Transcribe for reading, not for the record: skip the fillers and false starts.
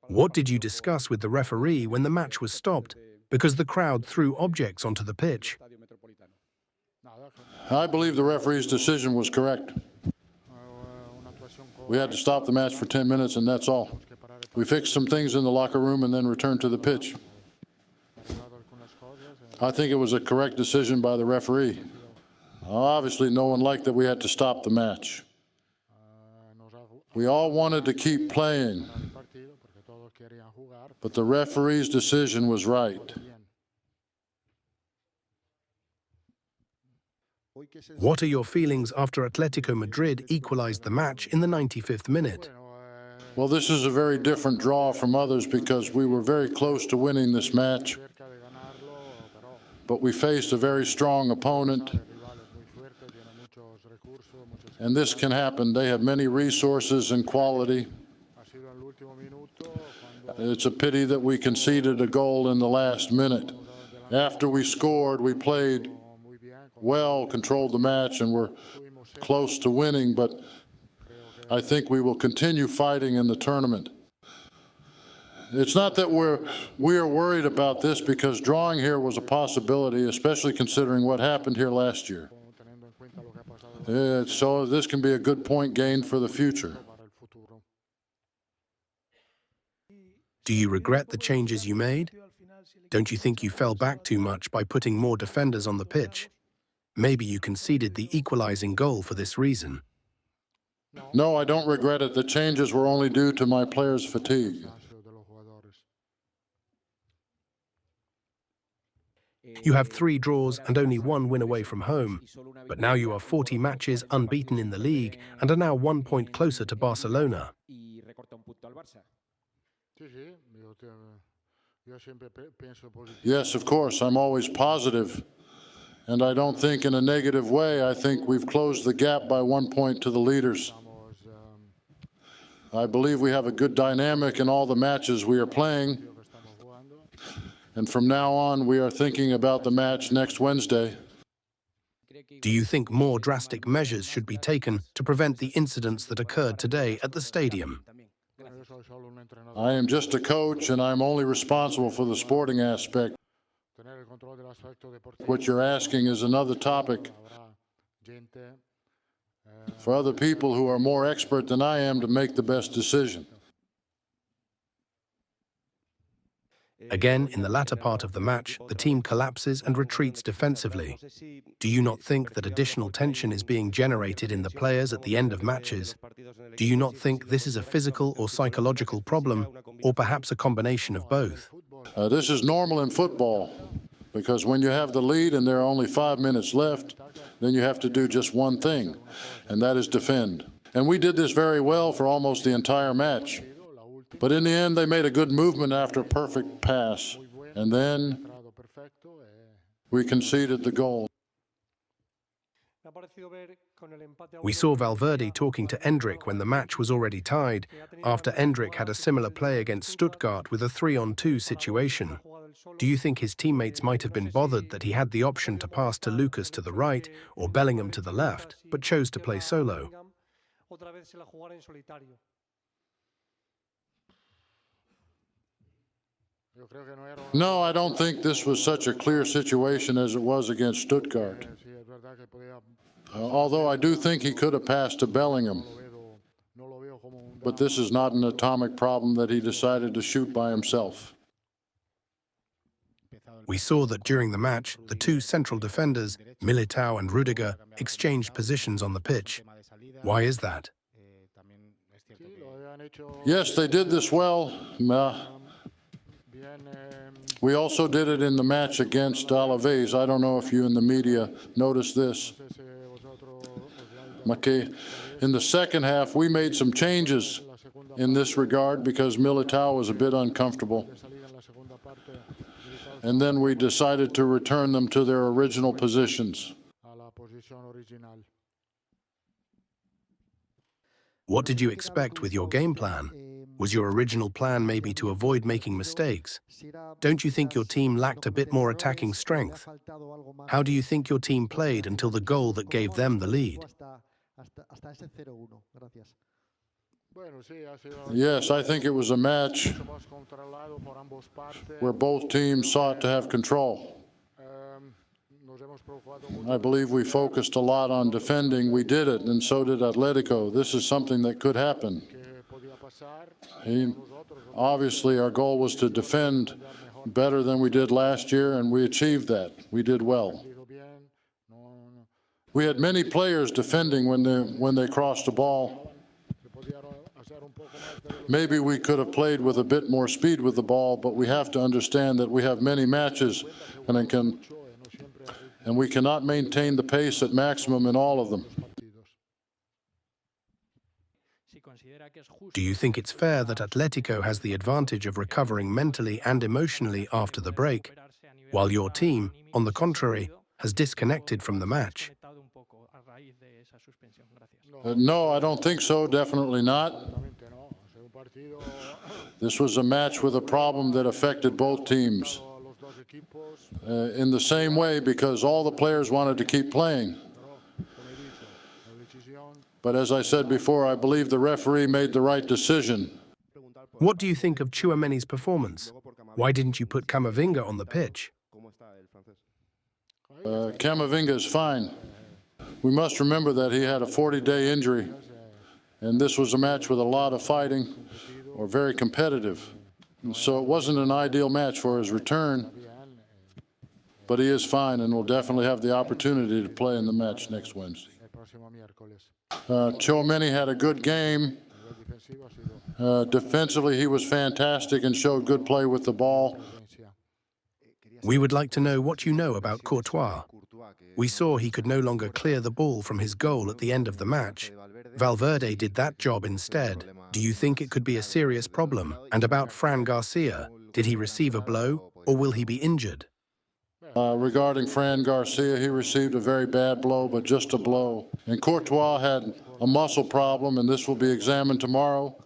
What did you discuss with the referee when the match was stopped because the crowd threw objects onto the pitch? I believe the referee's decision was correct. We had to stop the match for 10 minutes, and that's all. We fixed some things in the locker room and then returned to the pitch. I think it was a correct decision by the referee. Obviously, no one liked that we had to stop the match. We all wanted to keep playing, but the referee's decision was right. What are your feelings after Atletico Madrid equalized the match in the 95th minute? Well, this is a very different draw from others because we were very close to winning this match, but we faced a very strong opponent, and this can happen. They have many resources and quality. It's a pity that we conceded a goal in the last minute. After we scored, we played well, controlled the match, and were close to winning, but I think we will continue fighting in the tournament. It's not that we are worried about this because drawing here was a possibility, especially considering what happened here last year. So this can be a good point gained for the future. Do you regret the changes you made? Don't you think you fell back too much by putting more defenders on the pitch? Maybe you conceded the equalizing goal for this reason. No, I don't regret it. The changes were only due to my players' fatigue. You have 3 draws and only 1 win away from home, but now you are 40 matches unbeaten in the league and are now 1 point closer to Barcelona. Yes, of course, I'm always positive, and I don't think in a negative way. I think we've closed the gap by 1 point to the leaders. I believe we have a good dynamic in all the matches we are playing, and from now on we are thinking about the match next Wednesday. Do you think more drastic measures should be taken to prevent the incidents that occurred today at the stadium? I am just a coach, and I'm only responsible for the sporting aspect. What you're asking is another topic for other people who are more expert than I am to make the best decision. Again, in the latter part of the match, the team collapses and retreats defensively. Do you not think that additional tension is being generated in the players at the end of matches? Do you not think this is a physical or psychological problem, or perhaps a combination of both? This is normal in football, because when you have the lead and there are only 5 minutes left, then you have to do just one thing, and that is defend. And we did this very well for almost the entire match. But in the end, they made a good movement after a perfect pass, and then we conceded the goal. We saw Valverde talking to Endrick when the match was already tied, after Endrick had a similar play against Stuttgart with a 3-on-2 situation. Do you think his teammates might have been bothered that he had the option to pass to Lucas to the right or Bellingham to the left, but chose to play solo? No, I don't think this was such a clear situation as it was against Stuttgart. Although I do think he could have passed to Bellingham. But this is not an atomic problem that he decided to shoot by himself. We saw that during the match, the 2 central defenders, Militao and Rudiger, exchanged positions on the pitch. Why is that? Yes, they did this well. We also did it in the match against Alaves. I don't know if you in the media noticed this. Okay. In the second half, we made some changes in this regard because Militao was a bit uncomfortable. And then we decided to return them to their original positions. What did you expect with your game plan? Was your original plan maybe to avoid making mistakes? Don't you think your team lacked a bit more attacking strength? How do you think your team played until the goal that gave them the lead? Yes, I think it was a match where both teams sought to have control. I believe we focused a lot on defending. We did it, and so did Atletico. This is something that could happen. Obviously, our goal was to defend better than we did last year, and we achieved that. We did well. We had many players defending when they crossed the ball. Maybe we could have played with a bit more speed with the ball, but we have to understand that we have many matches, and we cannot maintain the pace at maximum in all of them. Do you think it's fair that Atletico has the advantage of recovering mentally and emotionally after the break, while your team, on the contrary, has disconnected from the match? No, I don't think so, definitely not. This was a match with a problem that affected both teams in the same way, because all the players wanted to keep playing. But as I said before, I believe the referee made the right decision. What do you think of Tchouaméni's performance? Why didn't you put Camavinga on the pitch? Camavinga is fine. We must remember that he had a 40-day injury, and this was a match with a lot of fighting, or very competitive. And so it wasn't an ideal match for his return, but he is fine and will definitely have the opportunity to play in the match next Wednesday. Tchouaméni had a good game. Defensively, he was fantastic and showed good play with the ball. We would like to know what you know about Courtois. We saw he could no longer clear the ball from his goal at the end of the match. Valverde did that job instead. Do you think it could be a serious problem? And about Fran Garcia, did he receive a blow or will he be injured? Regarding Fran Garcia, he received a very bad blow, but just a blow. And Courtois had a muscle problem, and this will be examined tomorrow.